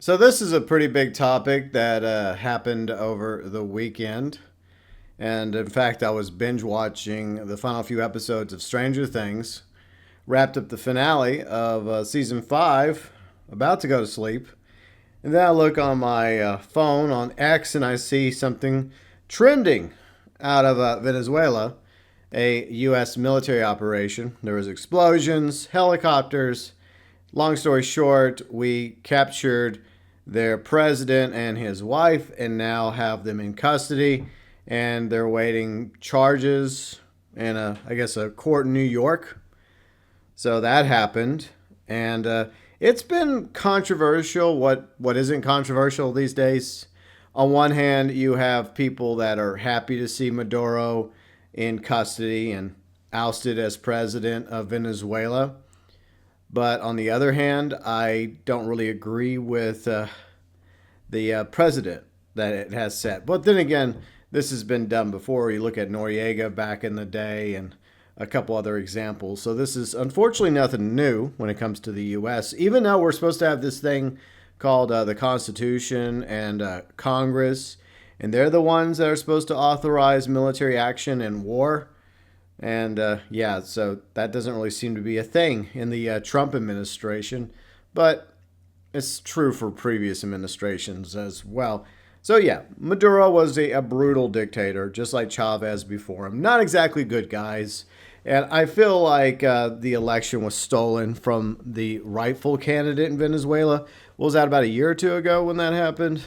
So this is a pretty big topic that happened over the weekend. And in fact, I was binge watching the final few episodes of Stranger Things, wrapped up the finale of season 5, about to go to sleep. And then I look on my phone on X and I see something trending out of Venezuela, a U.S. military operation. There was explosions, helicopters. Long story short, we captured their president and his wife and now have them in custody, and they're awaiting charges in I guess a court in New York. So that happened, and it's been controversial. What isn't controversial these days? On one hand, you have people that are happy to see Maduro in custody and ousted as president of Venezuela. But on the other hand, I don't really agree with the president that it has set. But then again, this has been done before. You look at Noriega back in the day and a couple other examples. So this is unfortunately nothing new when it comes to the U.S., even though we're supposed to have this thing called the Constitution and Congress, and they're the ones that are supposed to authorize military action and war. And yeah, so that doesn't really seem to be a thing in the Trump administration, but it's true for previous administrations as well. So yeah, Maduro was a brutal dictator, just like Chavez before him. Not exactly good guys. And I feel like the election was stolen from the rightful candidate in Venezuela. What was that, about a year or two ago when that happened?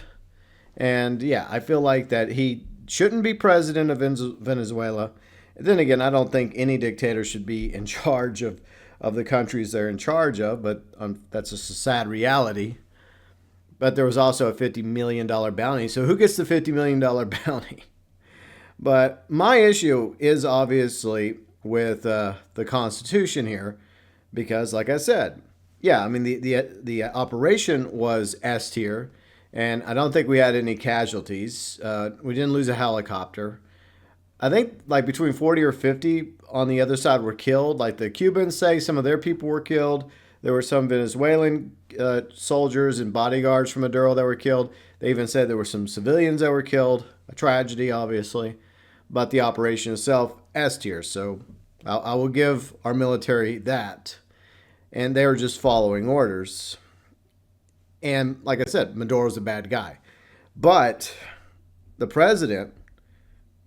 And yeah, I feel like that he shouldn't be president of Venezuela. Then again, I don't think any dictator should be in charge of the countries they're in charge of, but that's just a sad reality. But there was also a $50 million bounty. So who gets the $50 million bounty? But my issue is obviously with the Constitution here, because like I said, yeah, I mean, the operation was S tier, and I don't think we had any casualties. We didn't lose a helicopter. I think like between 40 or 50 on the other side were killed. Like the Cubans say some of their people were killed. There were some Venezuelan soldiers and bodyguards from Maduro that were killed. They even said there were some civilians that were killed. A tragedy, obviously. But the operation itself, S tier. So I will give our military that. And they were just following orders. And like I said, Maduro's a bad guy. But the president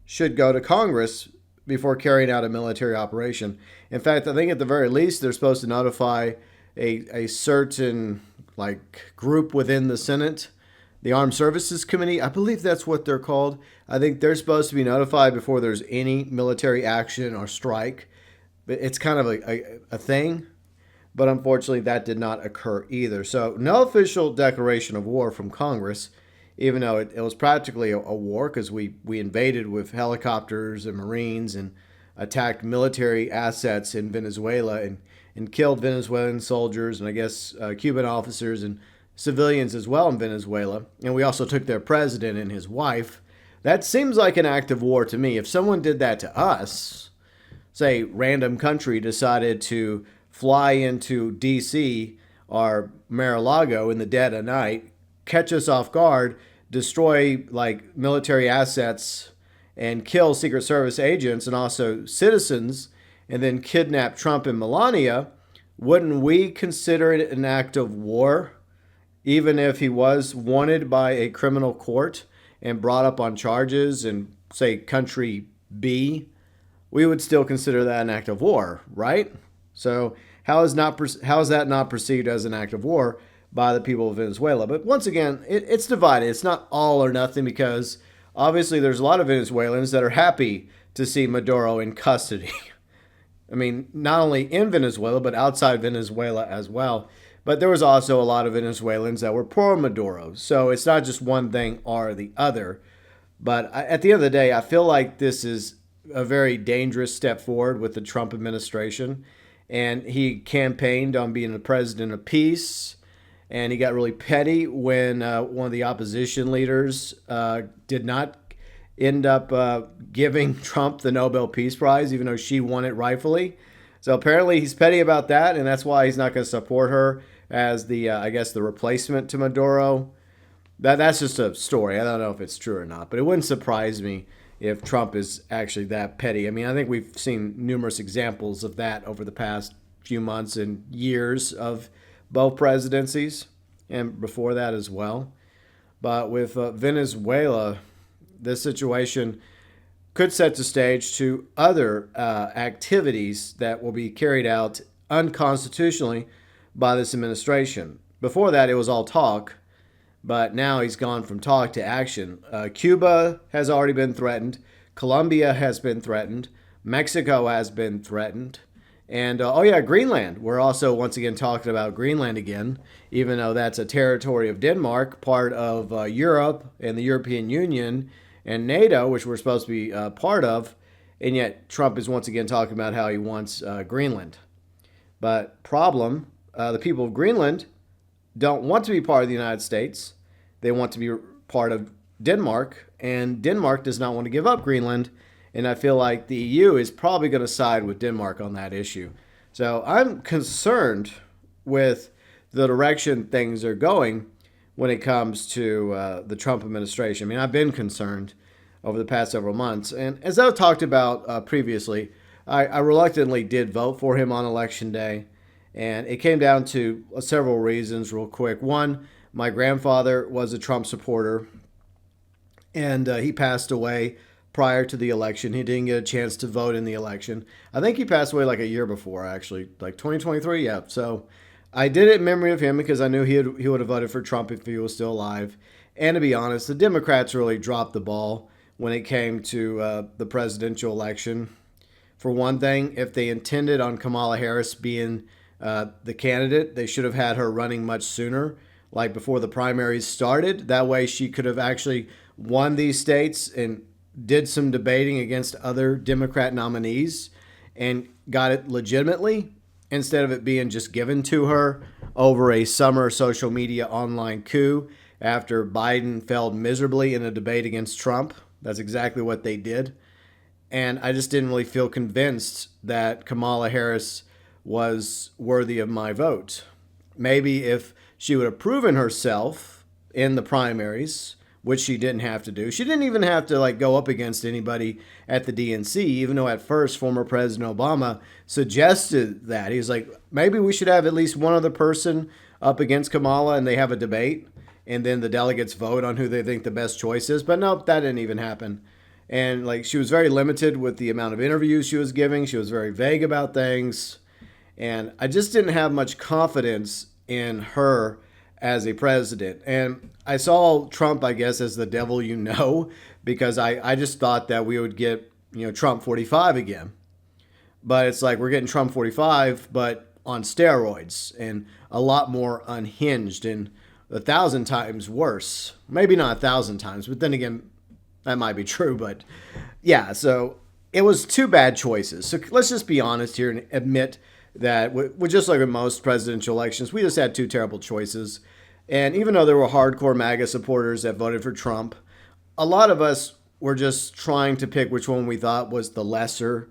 should go to Congress before carrying out a military operation. In fact, I think at the very least they're supposed to notify a certain like group within the Senate, the Armed Services Committee. I believe that's what they're called. I think they're supposed to be notified before there's any military action or strike. It's kind of a thing, but unfortunately that did not occur either. So no official declaration of war from Congress, even though it was practically a war, because we invaded with helicopters and Marines and attacked military assets in Venezuela and killed Venezuelan soldiers and I guess Cuban officers and civilians as well in Venezuela. And we also took their president and his wife. That seems like an act of war to me. If someone did that to us, say random country decided to fly into D.C. or Mar-a-Lago in the dead of night, catch us off guard, destroy like military assets and kill Secret Service agents and also citizens, and then kidnap Trump and Melania, wouldn't we consider it an act of war, even if he was wanted by a criminal court and brought up on charges in, say, country B? We would still consider that an act of war, right? So how is that not perceived as an act of war by the people of Venezuela? But once again, it's divided. It's not all or nothing, because obviously there's a lot of Venezuelans that are happy to see Maduro in custody. I mean, not only in Venezuela, but outside Venezuela as well. But there was also a lot of Venezuelans that were pro-Maduro. So it's not just one thing or the other. But at the end of the day, I feel like this is a very dangerous step forward with the Trump administration. And he campaigned on being the president of peace. And he got really petty when one of the opposition leaders did not end up giving Trump the Nobel Peace Prize, even though she won it rightfully. So apparently he's petty about that, and that's why he's not going to support her as the I guess the replacement to Maduro. That's just a story. I don't know if it's true or not, but it wouldn't surprise me if Trump is actually that petty. I mean, I think we've seen numerous examples of that over the past few months and years of both presidencies and before that as well. But with Venezuela, this situation could set the stage to other activities that will be carried out unconstitutionally by this administration. Before that, it was all talk, but now he's gone from talk to action. Cuba has already been threatened. Colombia has been threatened. Mexico has been threatened. And, oh yeah, Greenland. We're also once again talking about Greenland again, even though that's a territory of Denmark, part of Europe and the European Union and NATO, which we're supposed to be part of. And yet Trump is once again talking about how he wants Greenland. But problem, the people of Greenland don't want to be part of the United States. They want to be part of Denmark, and Denmark does not want to give up Greenland. And I feel like the EU is probably going to side with Denmark on that issue. So I'm concerned with the direction things are going when it comes to the Trump administration. I mean, I've been concerned over the past several months. And as I've talked about previously, I reluctantly did vote for him on Election Day. And it came down to several reasons real quick. One, my grandfather was a Trump supporter, and he passed away prior to the election. He didn't get a chance to vote in the election. I think he passed away like a year before, actually, like 2023. Yeah. So I did it in memory of him because I knew he would have voted for Trump if he was still alive. And to be honest, the Democrats really dropped the ball when it came to the presidential election. For one thing, if they intended on Kamala Harris being the candidate, they should have had her running much sooner, like before the primaries started. That way she could have actually won these states and did some debating against other Democrat nominees and got it legitimately instead of it being just given to her over a summer social media online coup after Biden failed miserably in a debate against Trump. That's exactly what they did. And I just didn't really feel convinced that Kamala Harris was worthy of my vote. Maybe if she would have proven herself in the primaries, which she didn't have to do. She didn't even have to go up against anybody at the DNC, even though at first former President Obama suggested that. He was like, maybe we should have at least one other person up against Kamala and they have a debate and then the delegates vote on who they think the best choice is. But nope, that didn't even happen. And she was very limited with the amount of interviews she was giving. She was very vague about things. And I just didn't have much confidence in her as a president. And I saw Trump, I guess, as the devil because I just thought that we would get, Trump 45 again. But it's like we're getting Trump 45, but on steroids and a lot more unhinged and 1,000 times worse. Maybe not 1,000 times, but then again, that might be true. But yeah, so it was two bad choices. So let's just be honest here and admit that we're just like in most presidential elections, we just had two terrible choices. And even though there were hardcore MAGA supporters that voted for Trump, a lot of us were just trying to pick which one we thought was the lesser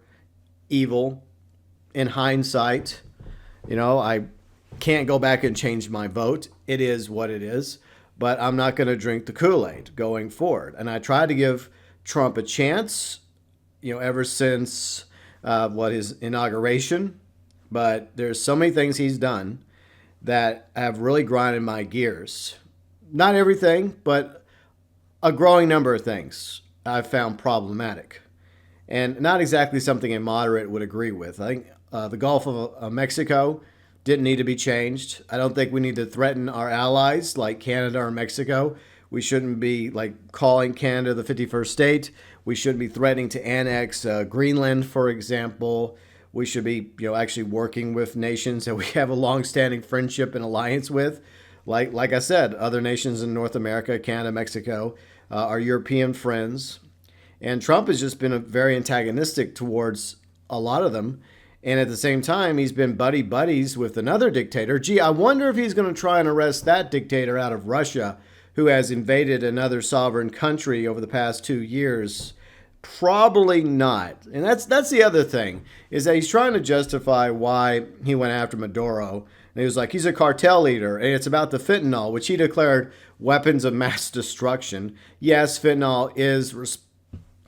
evil. In hindsight, I can't go back and change my vote. It is what it is. But I'm not going to drink the Kool-Aid going forward. And I tried to give Trump a chance, ever since his inauguration. But there's so many things he's done that have really grinded my gears. Not everything, but a growing number of things I've found problematic. And not exactly something a moderate would agree with. I think the Gulf of Mexico didn't need to be changed. I don't think we need to threaten our allies like Canada or Mexico. We shouldn't be calling Canada the 51st state. We shouldn't be threatening to annex Greenland, for example. We should be, actually working with nations that we have a long-standing friendship and alliance with. Like I said, other nations in North America, Canada, Mexico, our European friends. And Trump has just been very antagonistic towards a lot of them. And at the same time, he's been buddies with another dictator. Gee, I wonder if he's going to try and arrest that dictator out of Russia, who has invaded another sovereign country over the past 2 years. Probably not. And that's the other thing, is that he's trying to justify why he went after Maduro. And he was like, he's a cartel leader, and it's about the fentanyl, which he declared weapons of mass destruction. Yes, fentanyl is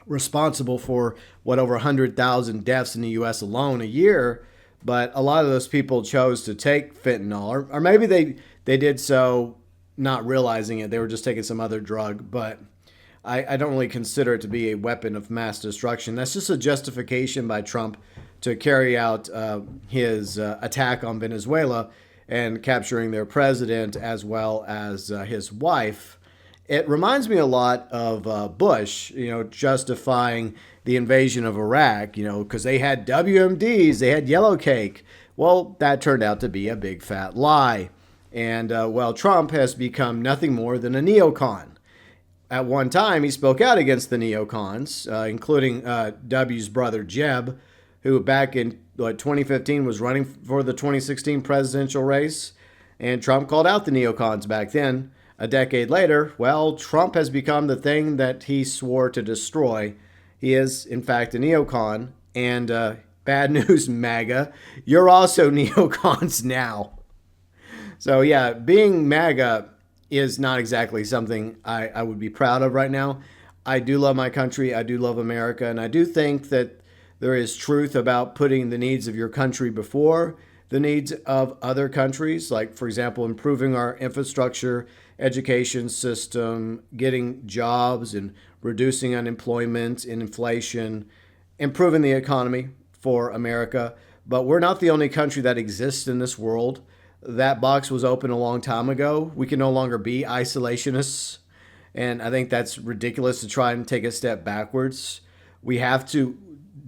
responsible for over 100,000 deaths in the U.S. alone a year, but a lot of those people chose to take fentanyl, or maybe they did so not realizing it. They were just taking some other drug, but I don't really consider it to be a weapon of mass destruction. That's just a justification by Trump to carry out his attack on Venezuela and capturing their president as well as his wife. It reminds me a lot of Bush, justifying the invasion of Iraq, because they had WMDs, they had yellow cake. Well, that turned out to be a big fat lie. And, Trump has become nothing more than a neocon. At one time, he spoke out against the neocons, including W's brother Jeb, who back in 2015 was running for the 2016 presidential race. And Trump called out the neocons back then. A decade later, Trump has become the thing that he swore to destroy. He is, in fact, a neocon. And bad news, MAGA, you're also neocons now. So, yeah, being MAGA is not exactly something I would be proud of right now. I do love my country. I do love America. And I do think that there is truth about putting the needs of your country before the needs of other countries. Like, for example, improving our infrastructure, education system, getting jobs and reducing unemployment and inflation, improving the economy for America. But we're not the only country that exists in this world. That box was open a long time ago. We can no longer be isolationists. And I think that's ridiculous to try and take a step backwards. We have to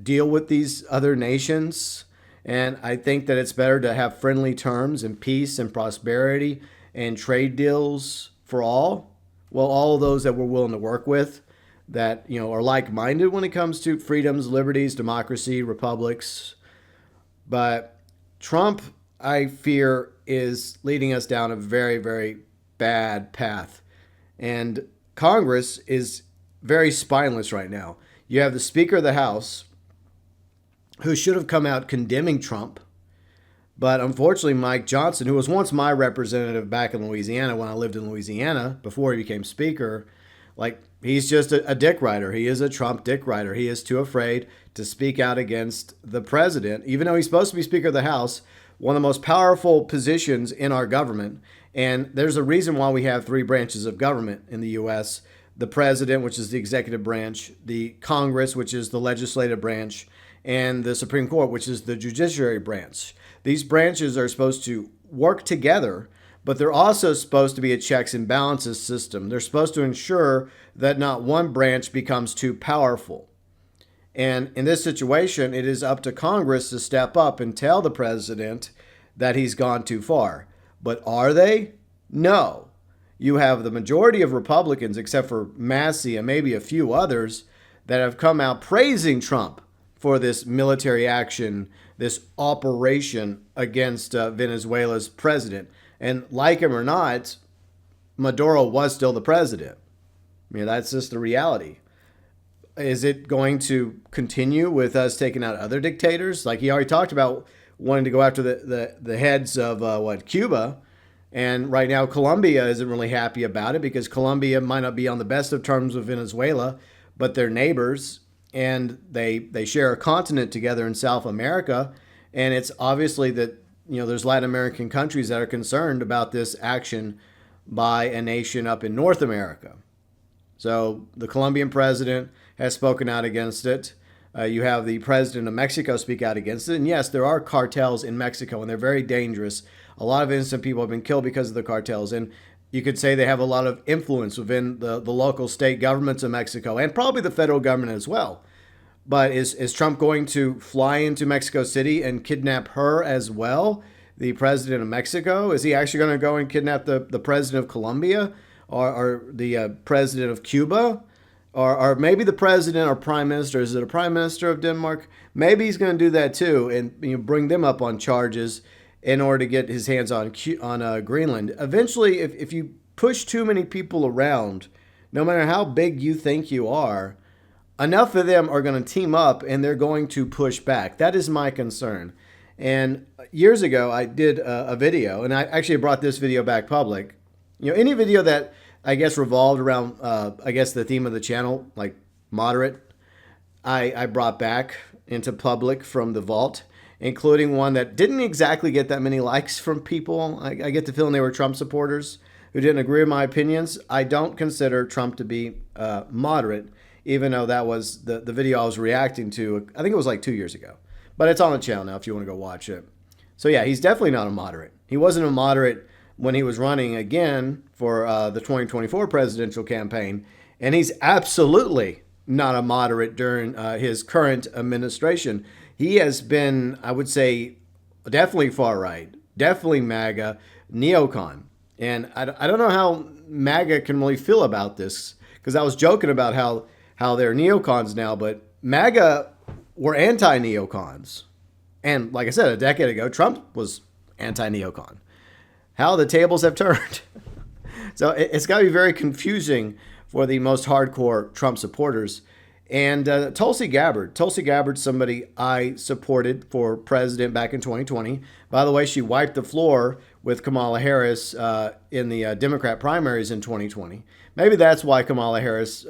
deal with these other nations. And I think that it's better to have friendly terms and peace and prosperity and trade deals for all. Well, all of those that we're willing to work with that, are like-minded when it comes to freedoms, liberties, democracy, republics. But Trump, I fear, is leading us down a very, very bad path. And Congress is very spineless right now. You have the Speaker of the House, who should have come out condemning Trump. But unfortunately, Mike Johnson, who was once my representative back in Louisiana when I lived in Louisiana before he became Speaker, he's just a dick rider. He is a Trump dick rider. He is too afraid to speak out against the president, even though he's supposed to be Speaker of the House, one of the most powerful positions in our government. And there's a reason why we have three branches of government in the U.S. The president, which is the executive branch, the Congress, which is the legislative branch, and the Supreme Court, which is the judiciary branch. These branches are supposed to work together, but they're also supposed to be a checks and balances system. They're supposed to ensure that not one branch becomes too powerful. And in this situation, it is up to Congress to step up and tell the president that he's gone too far. But are they? No. You have the majority of Republicans, except for Massey and maybe a few others, that have come out praising Trump for this military action, this operation against Venezuela's president. And like him or not, Maduro was still the president. That's just the reality. Is it going to continue with us taking out other dictators? Like he already talked about wanting to go after the heads of Cuba. And right now, Colombia isn't really happy about it because Colombia might not be on the best of terms with Venezuela, but they're neighbors and they share a continent together in South America. And it's obviously that, there's Latin American countries that are concerned about this action by a nation up in North America. So the Colombian president has spoken out against it. You have the president of Mexico speak out against it. And yes, there are cartels in Mexico, and they're very dangerous. A lot of innocent people have been killed because of the cartels. And you could say they have a lot of influence within the local state governments of Mexico and probably the federal government as well. But is Trump going to fly into Mexico City and kidnap her as well, the president of Mexico? Is he actually going to go and kidnap the president of Colombia or the president of Cuba? Or maybe the president or prime minister. Is it a prime minister of Denmark? Maybe he's going to do that too and bring them up on charges in order to get his hands on Greenland. Eventually, if you push too many people around, no matter how big you think you are, enough of them are going to team up and they're going to push back. That is my concern. And years ago, I did a video, and I actually brought this video back public. Any video that I guess revolved around, I guess the theme of the channel, like moderate, I brought back into public from the vault, including one that didn't exactly get that many likes from people. I get the feeling they were Trump supporters who didn't agree with my opinions. I don't consider Trump to be moderate, even though that was the video I was reacting to. I think it was like 2 years ago. But it's on the channel now if you want to go watch it. So yeah, he's definitely not a moderate. He wasn't a moderate when he was running again for the 2024 presidential campaign. And he's absolutely not a moderate during his current administration. He has been, I would say, definitely far right, definitely MAGA, neocon. And I don't know how MAGA can really feel about this, because I was joking about how they're neocons now, but MAGA were anti-neocons. And like I said, a decade ago, Trump was anti-neocon. How the tables have turned. So it's got to be very confusing for the most hardcore Trump supporters. And Tulsi Gabbard, somebody I supported for president back in 2020. By the way, she wiped the floor with Kamala Harris in the Democrat primaries in 2020. Maybe that's why Kamala Harris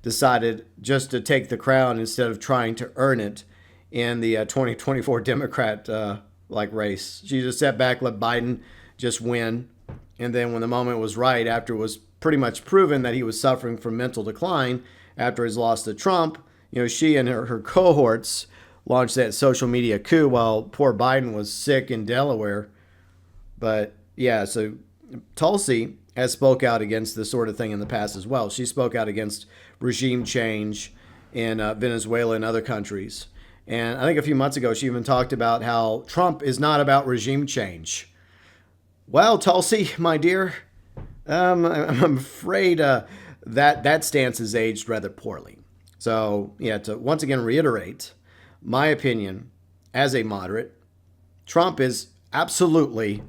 decided just to take the crown instead of trying to earn it in the 2024 Democrat race. She just sat back, let Biden just win. And then when the moment was right, after it was pretty much proven that he was suffering from mental decline after his loss to Trump, she and her cohorts launched that social media coup while poor Biden was sick in Delaware. But yeah, so Tulsi has spoke out against this sort of thing in the past as well. She spoke out against regime change in Venezuela and other countries. And I think a few months ago, she even talked about how Trump is not about regime change. Well, Tulsi, my dear, I'm afraid that stance has aged rather poorly. So, yeah, to once again reiterate my opinion as a moderate, Trump is absolutely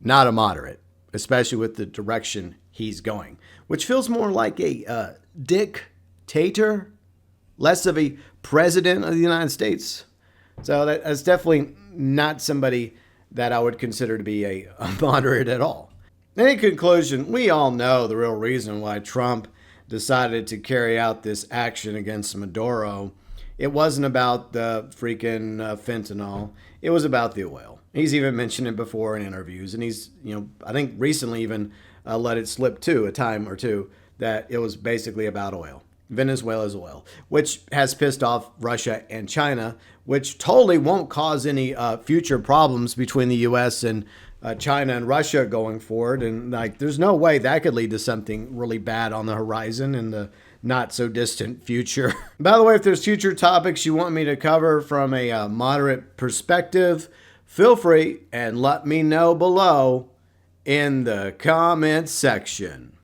not a moderate, especially with the direction he's going, which feels more like a dictator, less of a president of the United States. So that's definitely not somebody that I would consider to be a moderate at all. In conclusion, we all know the real reason why Trump decided to carry out this action against Maduro. It wasn't about the freaking fentanyl. It was about the oil. He's even mentioned it before in interviews, and he's, I think recently even let it slip too, a time or two, that it was basically about oil. Venezuela's oil, which has pissed off Russia and China, which totally won't cause any future problems between the U.S. and China and Russia going forward. And there's no way that could lead to something really bad on the horizon in the not so distant future. By the way, if there's future topics you want me to cover from a moderate perspective, feel free and let me know below in the comments section.